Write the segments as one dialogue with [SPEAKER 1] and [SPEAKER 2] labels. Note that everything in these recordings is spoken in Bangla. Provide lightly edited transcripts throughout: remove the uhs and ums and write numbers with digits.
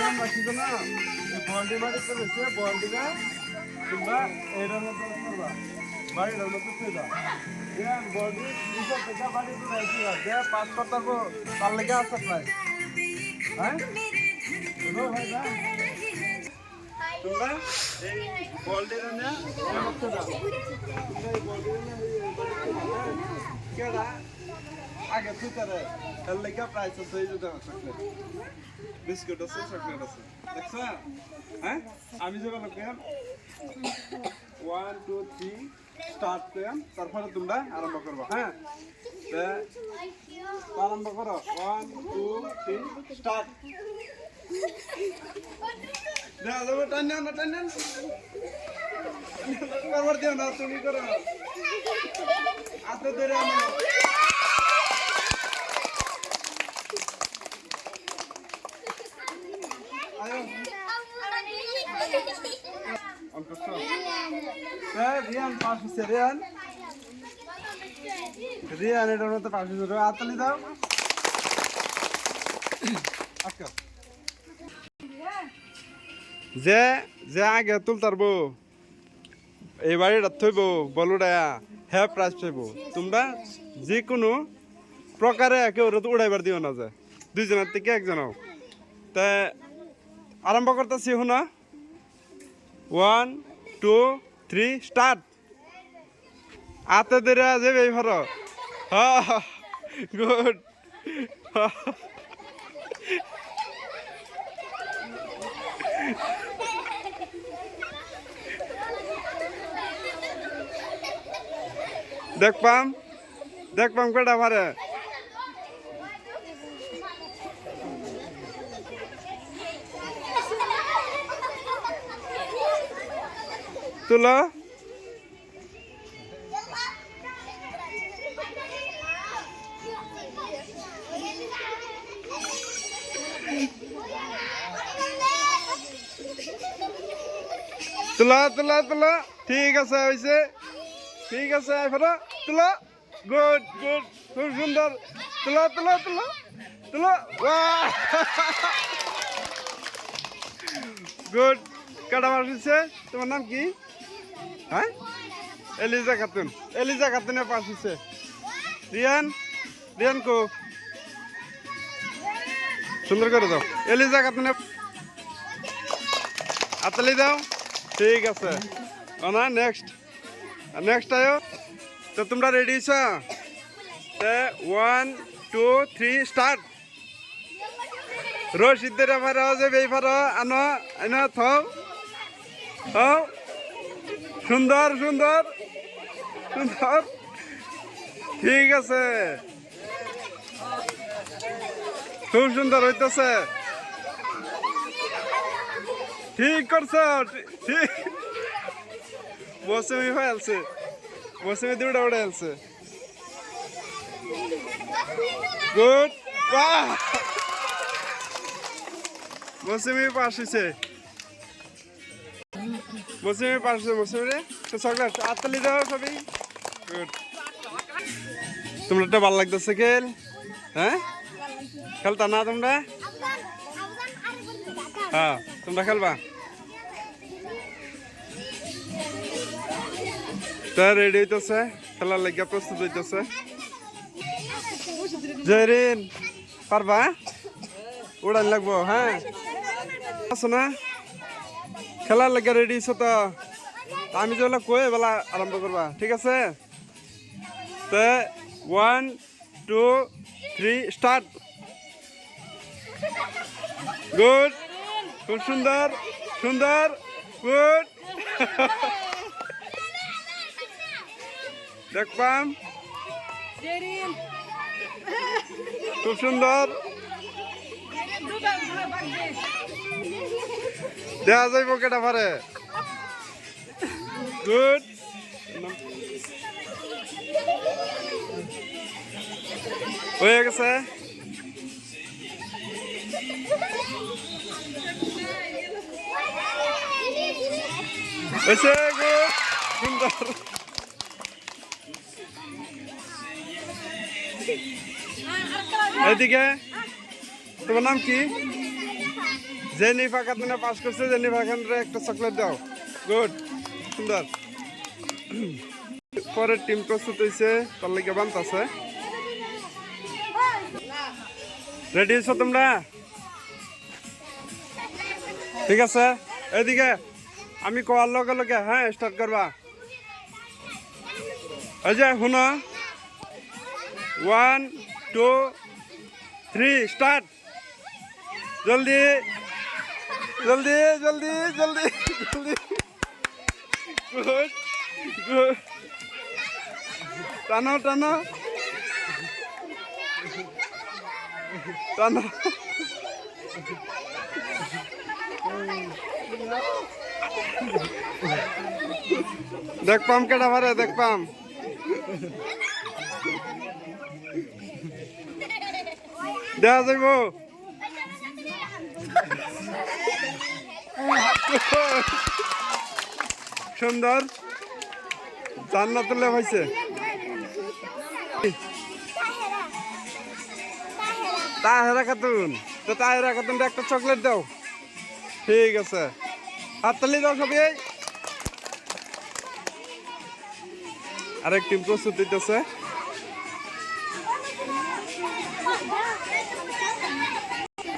[SPEAKER 1] রিয়ান রাখছিস না এই বলটি মারি চলেছে বলটিটা তোমরা এটার মধ্যে করবা বাড়িটার মধ্যে থুই দাও রিয়ান বলটি নিচে থেকে বাড়ি তো রাখছি যে পাস করতে পারবো তার লেগে আসতে প্রায় হ্যাঁ বুঝো ভাই না তোমরা এই বলটিটা নিয়ে এর মধ্যে দাও তোমরা এই বলটিটা নিয়ে কেডা আগে থুইতারে তার লেগে প্রাইস আছে এই যে দাও চকলেট বিস্কুট আছে চকলেট আছে দেখছ হ্যাঁ আমি যে বললাম 1 2 3 স্টার্ট করেন তারপরে তোমরা আরম্ভ করবে হ্যাঁ আরম্ভ করো 1 2 3 স্টার্ট না দাও টান করবার দিও না তুমি করো হাতে ধরে আনো রিয়ান পাশ হচ্ছে রিয়ান এটার মধ্যে পাশ হচ্ছে হাততালি দাও যে যে আগে তুলতারবো এই বাড়িটা থইব বলুডায়া হ্যাঁ প্রাইজ পাইব তোমরা যে কোনো প্রকারে কেউ উড়াইবার দিও না যায় দুইজনের থেকে একজন তা আরম্ভ করতেছি শুনো 1 2 3 স্টার্ট হাতে ধরে যাবে এইবার গুড দেখপাম কটা পারে তুলো তুলো ঠিক আছে হয়েছে ঠিক আছে এবারে তুলো গুড খুব সুন্দর তুলো গুড কাটা মারছে তোমার নাম কি হ্যাঁ এলিজা খাতুনের পাশ হচ্ছে রিয়ান কো সুন্দর করে দাও এলিজা খাতুনের হাততালি দাও ঠিক আছে না নেক্সট আয়ো তো তোমরা রেডি ছ 1 2 3 স্টার্ট রশিদের আমার যে বেফার আনো আনো থাও সুন্দর ঠিক আছে খুব সুন্দর হইতেছে ঠিক করছো ঠিক মৌসুমি হয়েছে মৌসুমি দুটা উড়াইছে গুড বাহ মৌসুমি পাশ হয়েছে মৌসুমি রে তো চকলেট হাততালি দাও সবই গুড তোমরা একটা ভালো লাগতেছে খেল হ্যাঁ খেলতা না তোমরা হ্যাঁ তোমরা খেলবা তা রেডি হইতেছে খেলার লাগিয়া প্রস্তুত হইতেছে জয়রিন পারবা উড়ান লাগবো হ্যাঁ আছো না খেলার লাগিয়া রেডি হইছো তো আমি যে কয়ে বেলা আরম্ভ করবা ঠিক আছে তো 1 2 3 স্টার্ট গুড খুব সুন্দর গুড দেখবাম খুব সুন্দর দেখা যাইব কেটা পারে গুড হয়ে গেছে হয়েছে গুড সুন্দর এদিকে তোমার নাম কি জেনিফা খাতুনে পাস করছে, জেনিফা খাতুনে একটা চকলেট দাও। গুড, সুন্দর। পরের টিম প্রস্তুত হয়েছে, তার লাগে বান্ত আছে। রেডি হয়েছো তোমরা? ঠিক আছে, এদিকে আমি কোয়ার লগে লগে হ্যাঁ স্টার্ট করবা। এই যে শুনো, 1 2 3 স্টার্ট। জলদি জলদি জলদি জলদি জলদি। গুড গুড, টানো টানো টানো। দেখ পাম কেটা পারে, দেখ পাম। দেখা যাইব। সুন্দর, জান্নাতুল্লাহ হয়েছে। তাহেরা খাতুন, তো তাহেরা খাতুনটা একটা চকলেট দাও। ঠিক আছে, হাততালি দাও সবাই। আরেক টিম প্রস্তুত হইতেছে।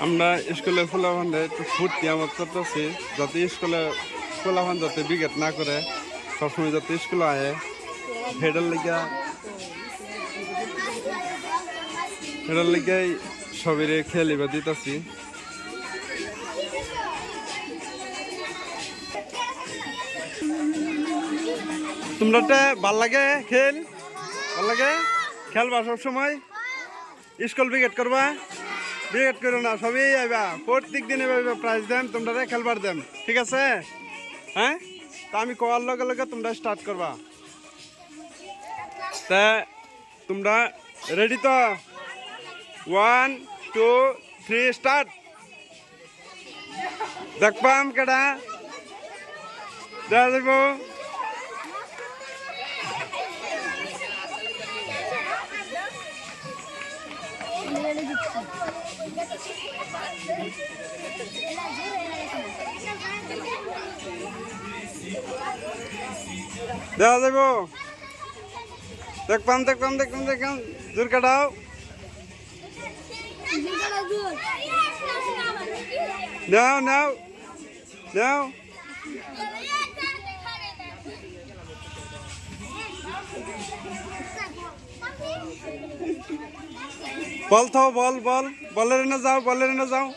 [SPEAKER 1] আমরা স্কুলে ফুলাভান্ডে একটু ফুর্তি আমোদ করতেছি, যাতে স্কুলে ফুলাভান যাতে বিঘেত না করে, সবসময় যাতে স্কুলে আয়ে হেডার লিগে সবিরে খেলিবা দিতেছি। তোমরা ভাল লাগে খেল, ভাল লাগে খেলবা সবসময়। স্কুল বিগেট করবা, বিগেট করো না, সবই আইবা প্রত্যেক দিনে প্রাইজ দেম, তোমরা খেলবার দেম। ঠিক আছে? হ্যাঁ, তা আমি কোয়ার লগে লগে তোমরা স্টার্ট করবা। তা তোমরা রেডি তো? 1 2 3 স্টার্ট। দেখবাম কেডা দেখা যাইব। দেখা যাইব, দেখবাম দেখবাম দেখবাম দেখবাম। জোর কাটাও। নাও নাও নাও। বল থাও, বল বল, বলের না যাও, বলের না যাও।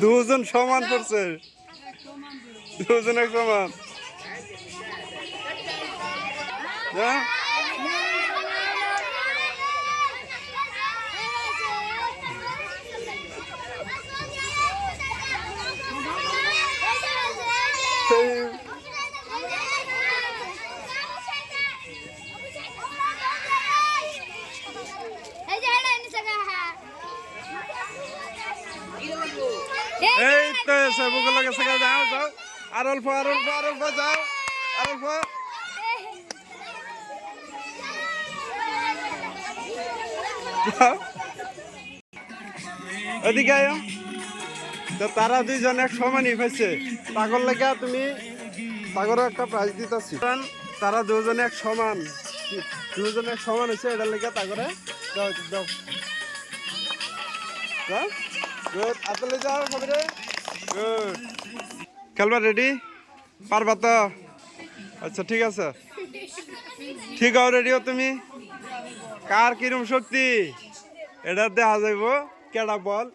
[SPEAKER 1] দুজন সমান করছে, দুজন এক সমান। এই তো সবগুলো লাগে সঙ্গে যাও যাও। আর অল্প আর অল্প আর অল্প যাও, আর অল্প। এদিকে আয়। তো তারা দুইজন এক সমানই পাইছে, তাগর লেগে তুমি তাগরও একটা প্রাইজ দিতেছি। তারা দুজনে এক সমান, দুজনে এক সমান হয়েছে, এটার লেগে তাগরে দাও দাও। গুড, আতলে যাও সবাই। গুড, খেলবা রেডি? পারবা তো? আচ্ছা ঠিক আছে, ঠিক আও, রেডিও তুমি? কার কিরম শক্তি এটা দেখা যাইব, কেডা বল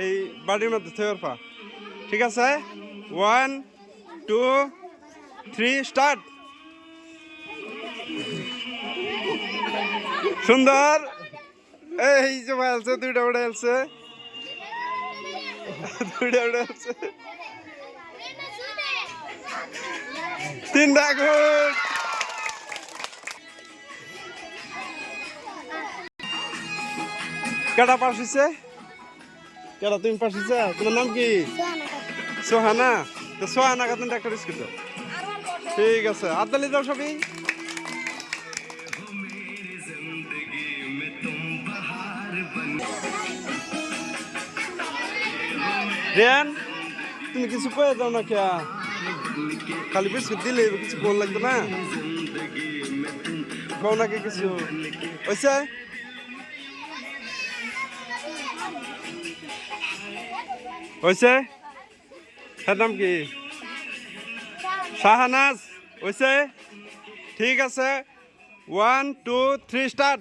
[SPEAKER 1] এই বাড়ির মধ্যে থইর পা। ঠিক আছে, 1 2 3 স্টার্ট। সুন্দর, এই যে বলছে দুইটা উড়ে আসছে, দুইটা উড়ে আসছে, তিনটা। গুড, কেডা পাস হইছে? কেডা তুমি পাস হইছে? তোমার নাম কি? সোহানা। তো সোহানা খাতুন একটা বিস্কুট দাও। ঠিক আছে, হাততালি দাও সবই।
[SPEAKER 2] রিয়ান তুমি কিছু কয়ে দাও না কে খালি বিস্কুট দিলে কিছু কোন লাগতো না কও নাকি কিছু হয়েছে হয়েছে তার নাম কি শাহানাজ হয়েছে ঠিক আছে 1 2 3 স্টার্ট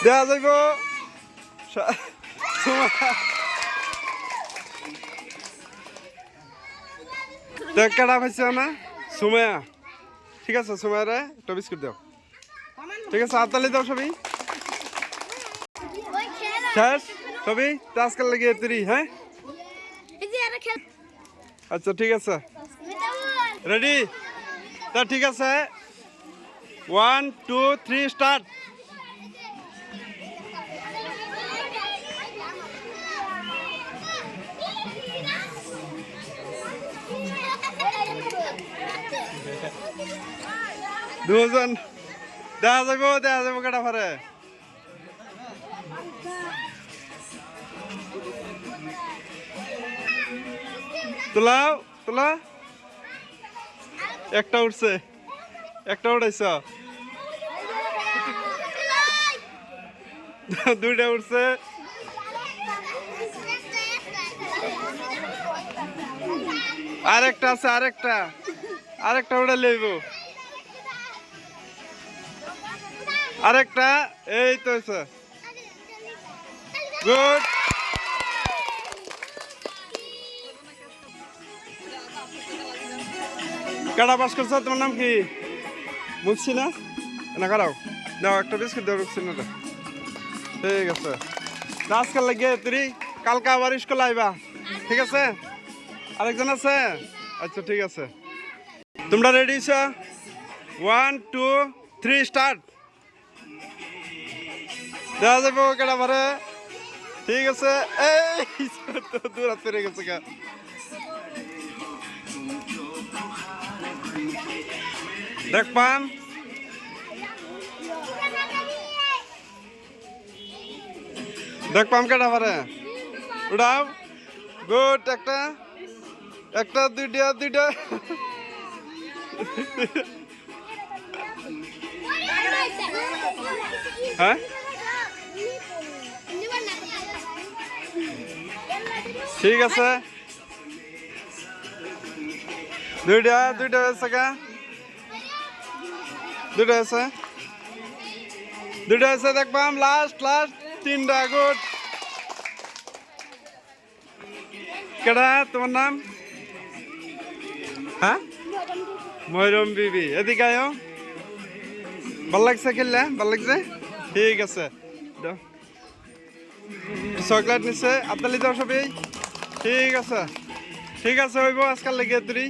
[SPEAKER 2] দেখা যাইব কেডা পাইছে না সুমায়া ঠিক আছে সুমায়ারে একটা বিস্কুট দাও ঠিক আছে হাততালি দাও সবই শেষ সবই আজকাল লাগিয়ে তুই হ্যাঁ আচ্ছা ঠিক আছে রেডি তা ঠিক আছে 1 2 3 স্টার্ট দুজন দেখা যাবো কেটা পারে তোলাও তোলা একটা উঠছে একটা উঠাইছ দুইটা উঠছে আরেকটা আছে আরেকটা উঠে লইব আরেকটা এই তো আছে গুড কাটা পাস করছো তোমার নাম কি বুঝছি না না কারাও দাও একটা বিস্কুট দাও রুকছি না ঠিক আছে আজকাল লাগিয়ে তুই কালকে আবার স্কুল আইবা ঠিক আছে আরেকজন আছে আচ্ছা ঠিক আছে তোমরা রেডি ছ 1 2 3 স্টার্ট দেখা যাবো কেটা পারে ঠিক আছে এই দূর হাত পেরে গেছে গা দেখ পাম কেটা পারে উড়াও গুড একটা দুইটা হ্যাঁ ঠিক আছে দুইটা হয়েছে গা দুইটা হয়েছে দেখবাম লাস্ট তিনটা গুড কেডা তোমার নাম হ্যাঁ ময়রম বিবি এদিকে আয়ো ভাল লাগছে খেললে ভাল লাগছে ঠিক আছে চকলেট নিচ্ছে আপনালি যাও সবই ঠিক আছে হইব আজকাল লেগে তুই